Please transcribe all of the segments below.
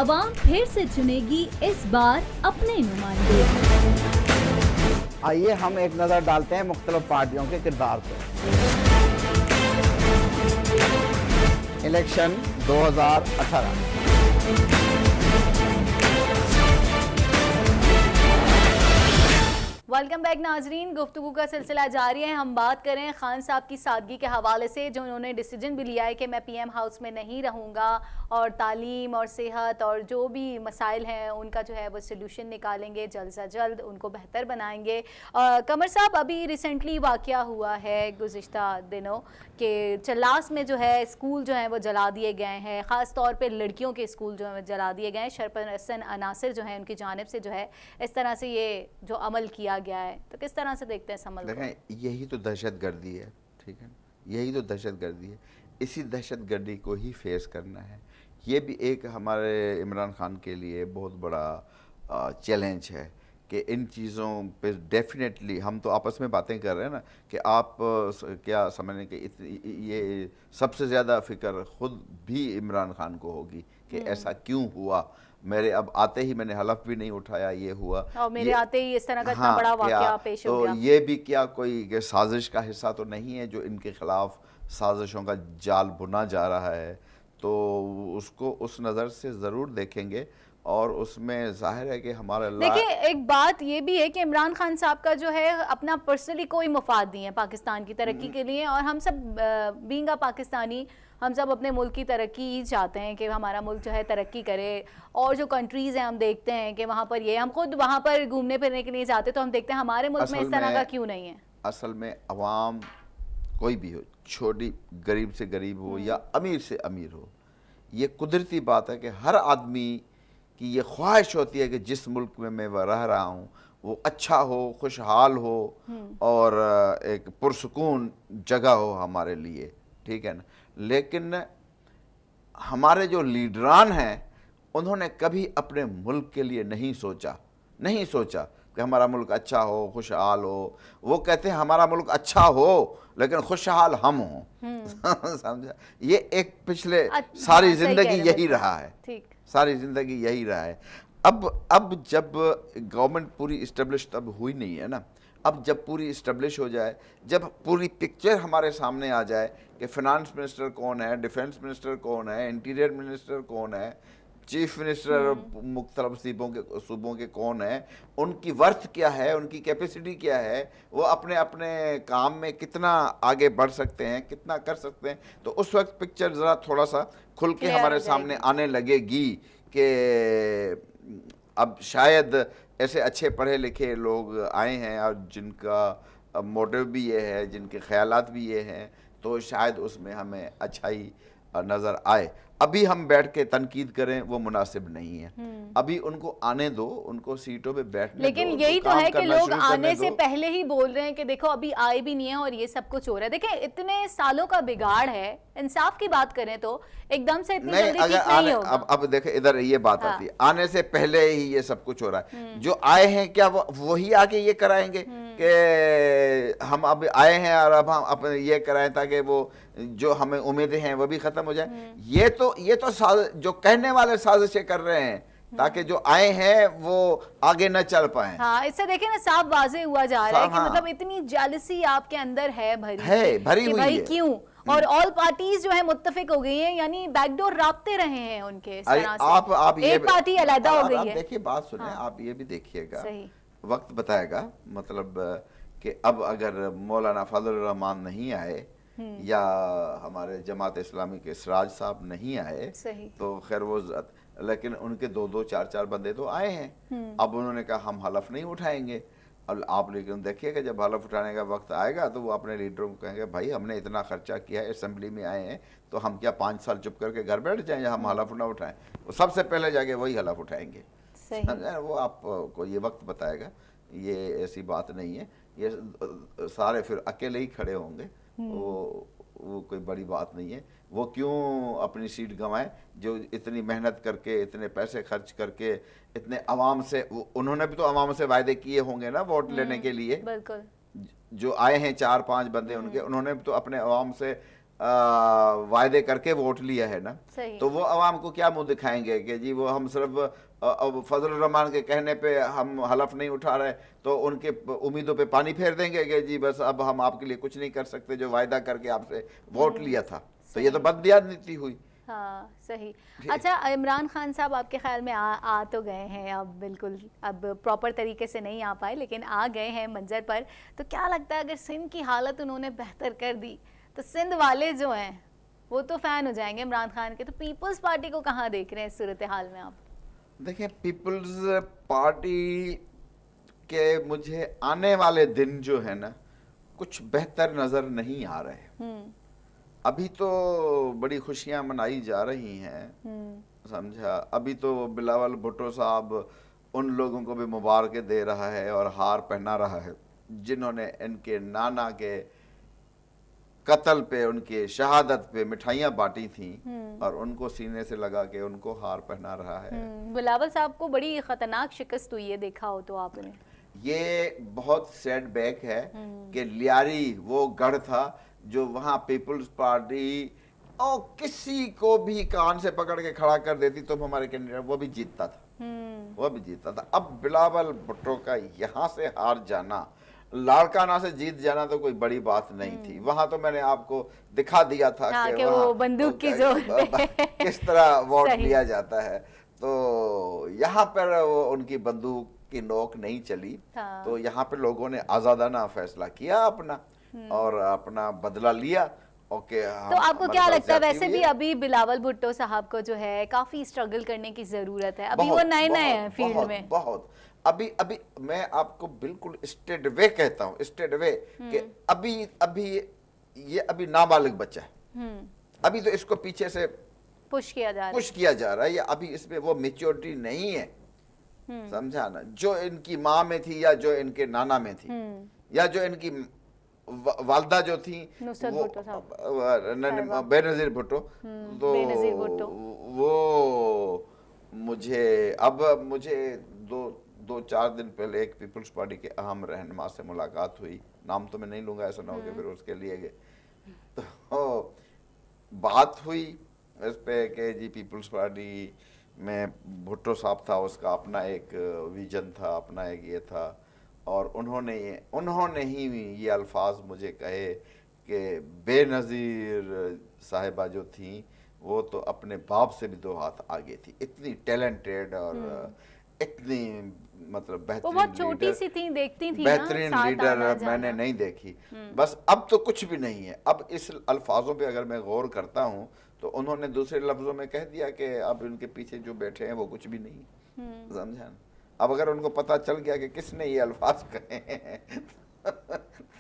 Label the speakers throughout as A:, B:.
A: अवाम फिर से चुनेगी इस बार अपने नुमाइंदे।
B: आइए हम एक नजर डालते हैं मुख्तलिफ पार्टियों के किरदार पर। इलेक्शन 2018।
C: वेलकम बैक नाजरीन, गुफ्तगू का सिलसिला जारी है। हम बात करें खान साहब की सादगी के हवाले से, जो उन्होंने डिसीजन भी लिया है कि मैं पीएम हाउस में नहीं रहूँगा और तालीम और सेहत और जो भी मसाइल हैं उनका जो है वो सोल्यूशन निकालेंगे, जल्द से जल्द उनको बेहतर बनाएंगे। कमर साहब, अभी रिसेंटली वाक़या हुआ है गुज़िश्ता दिनों कि चल्लास में जो है स्कूल जो है वो जला दिए गए हैं, ख़ास तौर पे लड़कियों के स्कूल जो है जला दिए गए हैं। शरपरसन अनासिर जो है उनकी जानिब से जो है इस तरह से ये जो अमल किया गया है, तो किस तरह से देखते हैं इस अमल को?
D: देखें, यही तो दहशतगर्दी है, ठीक है, यही तो दहशतगर्दी है। इसी दहशतगर्दी को ही फेस करना है। ये भी एक हमारे इमरान खान के लिए बहुत बड़ा चैलेंज है कि इन चीज़ों पे डेफिनेटली हम तो आपस में बातें कर रहे हैं ना कि आप क्या समझने कि ये सबसे ज़्यादा फ़िक्र ख़ुद भी इमरान खान को होगी कि ऐसा क्यों हुआ। मेरे अब आते ही मैंने हलफ भी नहीं उठाया, ये हुआ
C: और मेरे आते ही इस तरह का इतना
D: हाँ,
C: बड़ा वाक़या पेश हो गया।
D: तो ये भी क्या कोई साजिश का हिस्सा तो नहीं है जो इनके खिलाफ साजिशों का जाल बुना जा रहा है, तो उसको उस नज़र से ज़रूर देखेंगे और उसमें जाहिर है कि हमारा
C: देखिए, एक बात ये भी है कि इमरान खान साहब का जो है अपना पर्सनली कोई मुफाद नहीं है पाकिस्तान की तरक्की के लिए, और हम सब बीइंग अ पाकिस्तानी हम सब अपने मुल्क की तरक्की ही चाहते हैं कि हमारा मुल्क जो है तरक्की करे। और जो कंट्रीज़ हैं हम देखते हैं कि वहाँ पर ये, हम खुद वहाँ पर घूमने फिरने के लिए जाते, तो हम देखते हैं हमारे मुल्क में इस तरह का क्यों नहीं है।
D: असल में अवाम कोई भी हो, छोटी गरीब से गरीब हो या अमीर से अमीर हो, ये कुदरती बात है कि हर आदमी की ये ख्वाहिश होती है कि जिस मुल्क में मैं रह रहा हूँ वो अच्छा हो, खुशहाल हो और एक पुरसुकून जगह हो हमारे लिए, ठीक है ना। लेकिन हमारे जो लीडरान हैं उन्होंने कभी अपने मुल्क के लिए नहीं सोचा कि हमारा मुल्क अच्छा हो, खुशहाल हो। वो कहते हैं हमारा मुल्क अच्छा हो लेकिन खुशहाल हम हों। समझा? ये एक पिछले सारी जिंदगी यही रहा है, सारी ज़िंदगी यही रहा है। अब जब गवर्नमेंट पूरी इस्टेब्लिश तब हुई नहीं है ना, अब जब पूरी इस्टेब्लिश हो जाए, जब पूरी पिक्चर हमारे सामने आ जाए कि फिनांस मिनिस्टर कौन है, डिफेंस मिनिस्टर कौन है, इंटीरियर मिनिस्टर कौन है, चीफ मिनिस्टर मुख्तलिफ सूबों के कौन है, उनकी वर्थ क्या है, उनकी कैपेसिटी क्या है, वो अपने अपने काम में कितना आगे बढ़ सकते हैं, कितना कर सकते हैं, तो उस वक्त पिक्चर ज़रा थोड़ा सा खुल के हमारे सामने आने लगेगी कि अब शायद ऐसे अच्छे पढ़े लिखे लोग आए हैं और जिनका मोटिव भी ये है, जिनके ख्यालात भी ये हैं, तो शायद उसमें हमें अच्छाई नज़र आए। अभी हम बैठ के तनकीद करें वो मुनासिब नहीं है। अभी उनको आने दो, उनको सीटों पे बैठने दो।
C: लेकिन यही तो है कि लोग आने से पहले ही बोल रहे हैं कि देखो अभी आए भी नहीं है और ये सब कुछ हो रहा है। देखिए, इतने सालों का बिगाड़ है, इंसाफ की बात करें तो एकदम से इतनी जल्दी ठीक नहीं होगा।
D: अब देखे इधर ये बात आती है, आने से पहले ही ये सब कुछ हो रहा है। जो आए हैं क्या वही आके ये कराएंगे कि हम अब आए हैं और अब हम अपने ये कराएं ताकि वो जो हमें उम्मीदें हैं वो भी खत्म हो जाए। ये तो जो कहने वाले साजिशें कर रहे हैं ताकि जो आए हैं वो आगे न चल पाए।
C: हाँ, इससे देखिए ना साफ वाज़ेह हुआ जा रहा है कि मतलब इतनी जेलसी आपके अंदर है भरी हुई है। क्यों? और ऑल पार्टीज जो है मुत्तफिक हो गई हैं, यानी बैकडोर राब्ते रहे हैं उनके इस तरह से।
D: आप
C: एक पार्टी अलहदा हो गई है।
D: देखिए, बात सुने,
C: हाँ।
D: आप ये भी देखिएगा,
C: सही
D: वक्त बताएगा, मतलब कि अब अगर मौलाना फजल रहमान नहीं आए या हमारे जमात इस्लामी के सिराज साहब नहीं आए, तो खैर वो, लेकिन उनके दो चार बंदे तो आए हैं। अब उन्होंने कहा हम हलफ नहीं उठाएंगे। अब आप लेकिन देखिएगा जब हलफ उठाने का वक्त आएगा तो वो अपने लीडरों को कहेंगे भाई हमने इतना खर्चा किया है, असेंबली में आए हैं, तो हम क्या 5 साल चुप करके घर बैठ जाएं या हम हलफ ना उठाएं? वो सबसे पहले जाके वही हलफ उठाएंगे। वो आपको ये वक्त बताएगा, ये ऐसी बात नहीं है। ये सारे फिर अकेले ही खड़े होंगे, वो कोई बड़ी बात नहीं है। वो क्यों अपनी सीट गंवाएं जो इतनी मेहनत करके, इतने पैसे खर्च करके, इतने अवाम से, उन्होंने भी तो अवाम से वायदे किए होंगे ना वोट लेने के लिए।
C: बिल्कुल।
D: जो आए हैं 4-5 बंदे उनके, उन्होंने भी तो अपने अवाम से वायदे करके वोट लिया है ना,
C: सही।
D: तो वो अवाम को क्या मुंह दिखाएंगे कि जी वो हम सिर्फ अब फजल रहमान के कहने पे हम हलफ नहीं उठा रहे, तो उनके उम्मीदों पे पानी फेर देंगे कि जी बस अब हम आपके लिए कुछ नहीं कर सकते, जो वायदा करके आपसे वोट लिया था। तो ये तो बददियानती हुई।
C: हाँ सही। अच्छा, इमरान खान साहब आपके ख्याल में आ तो गए हैं, अब बिल्कुल अब प्रॉपर तरीके से नहीं आ पाए, लेकिन आ गए हैं मंजर पर, तो क्या लगता है अगर सिंध की हालत उन्होंने बेहतर कर दी तो सिंध वाले जो हैं वो तो फैन हो जाएंगे इमरान खान के, तो पीपल्स पार्टी को कहाँ देख रहे हैं इस सूरत हाल में आप?
D: देखिए, पीपल्स पार्टी के मुझे आने वाले दिन जो है ना कुछ बेहतर नजर नहीं आ रहे। अभी तो बड़ी खुशियां मनाई जा रही हैं, समझा। अभी तो बिलावल भुट्टो साहब उन लोगों को भी मुबारकें दे रहा है और हार पहना रहा है जिन्होंने इनके नाना के कत्ल पे, उनके शहादत पे मिठाइयाँ बांटी थी, और उनको सीने से लगा के उनको हार पहना रहा है।
C: बिलावल साहब को बड़ी खतरनाक शिकस्त हुई है, देखा हो तो आपने।
D: ये बहुत सैड बैक है कि लियारी वो गढ़ था जो वहां पीपल्स पार्टी और किसी को भी कान से पकड़ के खड़ा कर देती तो हमारे कैंडिडेट वो भी जीतता था, वो भी जीतता था। अब बिलावल भुट्टो का यहाँ से हार जाना, लाड़काना से जीत जाना तो कोई बड़ी बात नहीं थी। वहां तो मैंने आपको दिखा दिया था
C: कि वो बंदूक की जोर पे
D: किस तरह वोट लिया जाता है। तो यहाँ पर वो उनकी बंदूक की नोक नहीं चली। तो यहाँ पे लोगों ने आजादाना फैसला किया अपना और अपना बदला लिया। ओके,
C: तो आपको क्या लगता है वैसे भी अभी बिलावल भुट्टो साहब को जो है काफी स्ट्रगल करने की जरूरत है, अभी वो नए हैं फील्ड में
D: बहुत। अभी मैं आपको बिल्कुल स्ट्रेट वे कहता हूँ, स्ट्रेट वे कि अभी ये अभी नाबालिग बच्चा है, अभी तो इसको पीछे से
C: पुश किया जा रहा
D: है, या अभी इसमें वो मेच्योरिटी नहीं है, समझा ना, जो इनकी माँ में थी या जो इनके नाना में थी या जो इनकी वालदा जो थी बेनजीर भुट्टो, तो वो मुझे दो चार दिन पहले एक पीपल्स पार्टी के अहम रहनुमा से मुलाकात हुई, नाम तो मैं नहीं लूंगा, ऐसा ना हो कि फिर उसके लिए गए, तो बात हुई इस पे कि जी पीपल्स पार्टी में भुट्टो साहब था, उसका अपना एक विजन था, अपना एक ये था, और उन्होंने ही ये अल्फाज मुझे कहे कि बेनज़ीर साहिबा जो थी वो तो अपने बाप से भी 2 हाथ आगे थी, इतनी टैलेंटेड और इतनी मतलब बेहतरीन लीडर मैंने नहीं देखी। बस अब तो कुछ भी नहीं है। अब इस अल्फाजों पे अगर मैं गौर करता हूँ तो उन्होंने दूसरे लफ्जों में कह दिया कि अब इनके पीछे जो बैठे हैं वो कुछ भी नहीं, समझा। अब अगर उनको पता चल गया कि किसने ये अल्फाज कहे हैं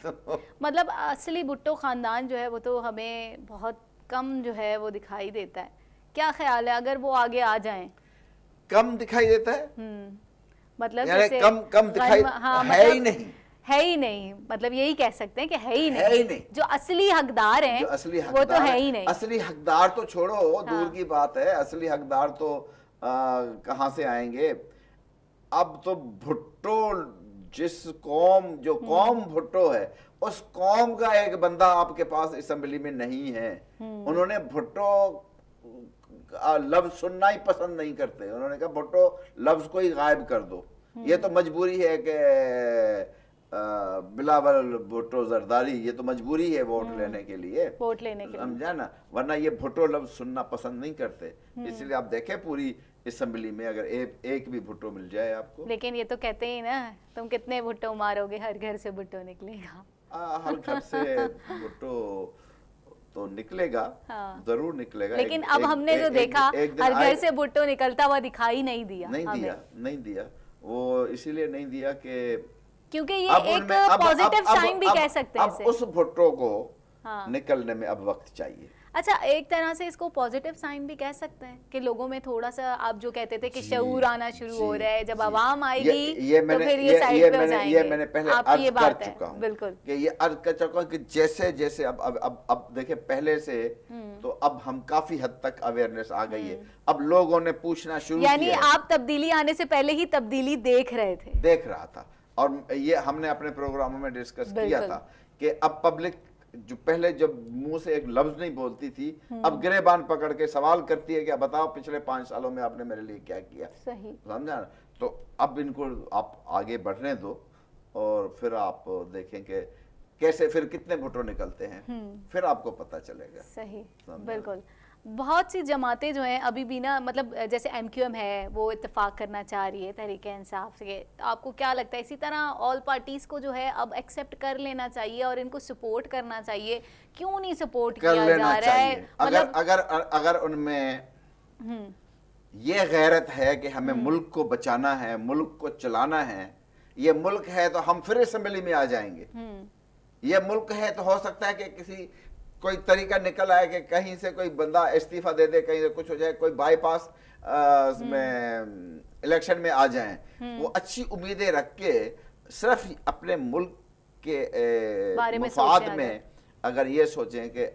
D: तो
C: मतलब असली भुट्टो खानदान जो है वो तो हमें बहुत कम जो है वो दिखाई देता है। क्या ख्याल है अगर वो आगे आ जाएं?
D: कम दिखाई देता है,
C: मतलब
D: जैसे कम दिखाई
C: है ही नहीं, मतलब यही कह सकते हैं कि है ही नहीं। जो असली हकदार हैं वो तो है ही नहीं।
D: असली हकदार तो छोड़ो, दूर की बात है, असली हकदार तो कहाँ से आएंगे। अब तो भुट्टो जो कौम भुट्टो है उस कौम का एक बंदा आपके पास असेंबली में नहीं है। उन्होंने भुट्टो लफ्ज सुनना ही पसंद नहीं करते, उन्होंने कहा भुट्टो लफ्ज को ही गायब कर दो। ये तो मजबूरी है कि बिलावल भुट्टो जरदारी, ये तो मजबूरी है वोट लेने के लिए, समझा ना, वरना ये भुट्टो लफ्ज सुनना पसंद नहीं करते। इसलिए आप देखें पूरी असेंबली में अगर एक भी भुट्टो मिल जाए आपको।
C: लेकिन ये तो कहते ही ना, तुम कितने भुट्टो मारोगे, हर घर से भुट्टो निकलेगा।
D: हर घर से भुट्टो तो निकलेगा, हाँ। जरूर निकलेगा।
C: लेकिन अब हमने जो देखा हर घर से भुट्टो निकलता हुआ दिखाई नहीं
D: दिया। वो इसीलिए नहीं दिया कि
C: क्योंकि ये एक पॉजिटिव साइन भी कह सकते हैं इसे।
D: उस भुट्टो को निकलने में अब वक्त चाहिए।
C: अच्छा, एक तरह से इसको पॉजिटिव साइन भी कह सकते हैं कि लोगों में थोड़ा सा, आप जो कहते थे कि शऊर आना शुरू हो रहा है, जब आवाम आएगी तो फिर ये साइड पे हो जाएंगे।
D: ये मैंने पहले अर्ज कर चुका हूं,
C: बिल्कुल
D: कि ये अर्ज कर चुका हूं कि जैसे अब देखिए पहले से तो अब हम काफी हद तक अवेयरनेस आ गई है, अब लोगों ने पूछना शुरू किया।
C: यानी आप तब्दीली आने से पहले ही तब्दीली देख रहा था,
D: और ये हमने अपने प्रोग्रामों में डिस्कस किया था कि अब पब्लिक जो पहले जब मुंह से एक लफ्ज नहीं बोलती थी, अब गिरेबान पकड़ के सवाल करती है कि बताओ पिछले 5 सालों में आपने मेरे लिए क्या किया।
C: सही।
D: समझा ना? तो अब इनको आप आगे बढ़ने दो और फिर आप देखें कि कैसे फिर कितने भुट्टो निकलते हैं, फिर आपको पता चलेगा।
C: सही, बिल्कुल। बहुत सी जमातें जो हैं अभी भी ना, मतलब जैसे MQM है वो इत्तेफाक करना चाह रही है तहरीक इंसाफ से, तो आपको क्या लगता है इसी तरह ऑल पार्टीज को जो है अब एक्सेप्ट कर लेना चाहिए और इनको सपोर्ट करना चाहिए? क्यों नहीं सपोर्ट किया जा रहा है?
D: अगर अगर अगर उनमें ये गैरत है कि हमें मुल्क को बचाना है, मुल्क को चलाना है, ये मुल्क है तो हम फिर असेंबली में आ जाएंगे। ये मुल्क है तो हो सकता है कि किसी कोई तरीका निकल आए कि कहीं से कोई बंदा इस्तीफा दे दे, कहीं से कुछ हो जाए, कोई बाईपास में इलेक्शन में आ जाएं। वो अच्छी उम्मीदें रख के सिर्फ अपने मुल्क के मफाद में अगर ये सोचें कि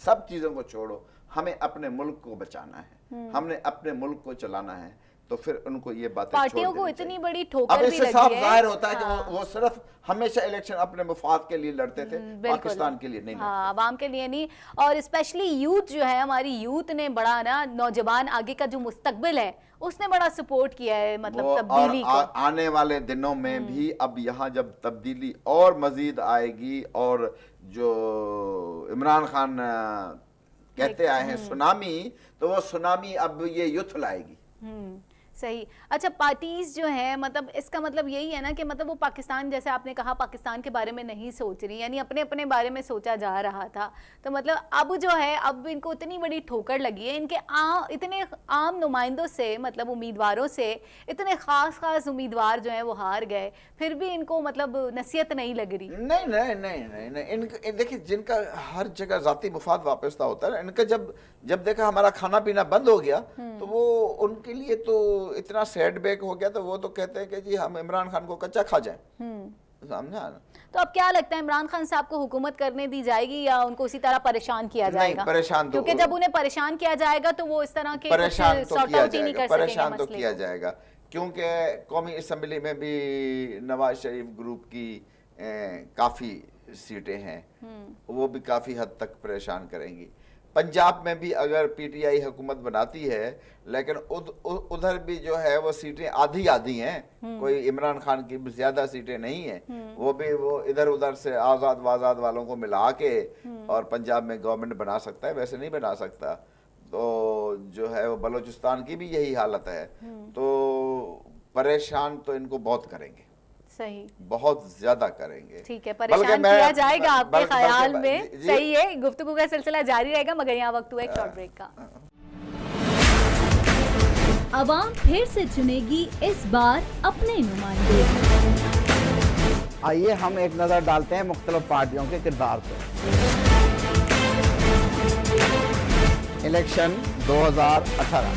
D: सब चीजों को छोड़ो, हमें अपने मुल्क को बचाना है, हमने अपने मुल्क को चलाना है, तो फिर उनको ये बातें
C: पार्टियों को इतनी बड़ी ठोकर
D: अब
C: भी
D: इससे
C: लगी
D: साफ
C: है।
D: जाहिर होता है कि वो सिर्फ हमेशा इलेक्शन अपने मुफाद के लिए लड़ते थे, पाकिस्तान के लिए नहीं।
C: हाँ, आवाम के लिए नहीं। और स्पेशली यूथ जो है, हमारी यूथ ने बड़ा ना, नौजवान आगे का जो मुस्तकबिल है उसने बड़ा सपोर्ट किया है, मतलब तब्दीली को।
D: आने वाले दिनों में भी अब यहाँ जब तब्दीली और मजीद आएगी और जो इमरान खान कहते आए हैं सुनामी, तो वो सुनामी अब ये यूथ लाएगी।
C: सही। अच्छा, पार्टीज जो है, मतलब इसका मतलब यही है ना कि मतलब वो पाकिस्तान, जैसे आपने कहा, पाकिस्तान के बारे में नहीं सोच रही, यानी अपने अपने बारे में सोचा जा रहा था। तो मतलब अब जो है, अब इनको इतनी बड़ी ठोकर लगी है, इनके इतने आम नुमाइंदों से, मतलब उम्मीदवारों से, इतने खास उम्मीदवार जो है वो हार गए, फिर भी इनको मतलब नसीहत नहीं लग रही।
D: नहीं नहीं नहीं नहीं, नहीं। देखिए, जिनका हर जगह जाती मुफाद वापसता होता है, इनका जब देखा हमारा खाना पीना बंद हो गया, तो वो उनके लिए तो इतना सेटबैक हो गया, तो वो तो कहते हैं कि जी हम इमरान खान को कच्चा खा जाएं। समझा ना?
C: तो अब क्या लगता है, इमरान खान साहब को हुकूमत करने दी जाएगी या उनको उसी तरह परेशान किया जाएगा?
D: नहीं, परेशान तो,
C: क्योंकि जब उन्हें परेशान किया जाएगा तो वो इस तरह के
D: परेशान तो किया
C: जाएगा,
D: परेशान तो किया जाएगा, क्योंकि कौमी असम्बली में भी नवाज शरीफ ग्रुप की काफी सीटें हैं, वो भी काफी हद तक परेशान करेंगी। पंजाब में भी अगर पीटीआई हुकूमत बनाती है, लेकिन उधर भी जो है वो सीटें आधी हैं, कोई इमरान खान की ज्यादा सीटें नहीं है, वो भी वो इधर उधर से आजाद वालों को मिला के और पंजाब में गवर्नमेंट बना सकता है, वैसे नहीं बना सकता। तो जो है वो बलोचिस्तान की भी यही हालत है, तो परेशान तो इनको बहुत करेंगे।
C: सही,
D: बहुत ज्यादा करेंगे।
C: ठीक है, परेशान किया जाएगा आपके ख्याल में? सही है, गुफ्तगू का सिलसिला जारी रहेगा, मगर यहाँ वक्त हुआ एक शॉर्ट ब्रेक का।
A: अवाम फिर से चुनेगी इस बार अपने नुमाइंदे।
B: आइए हम एक नजर डालते हैं मुख्तलिफ पार्टियों के किरदार पर। इलेक्शन 2018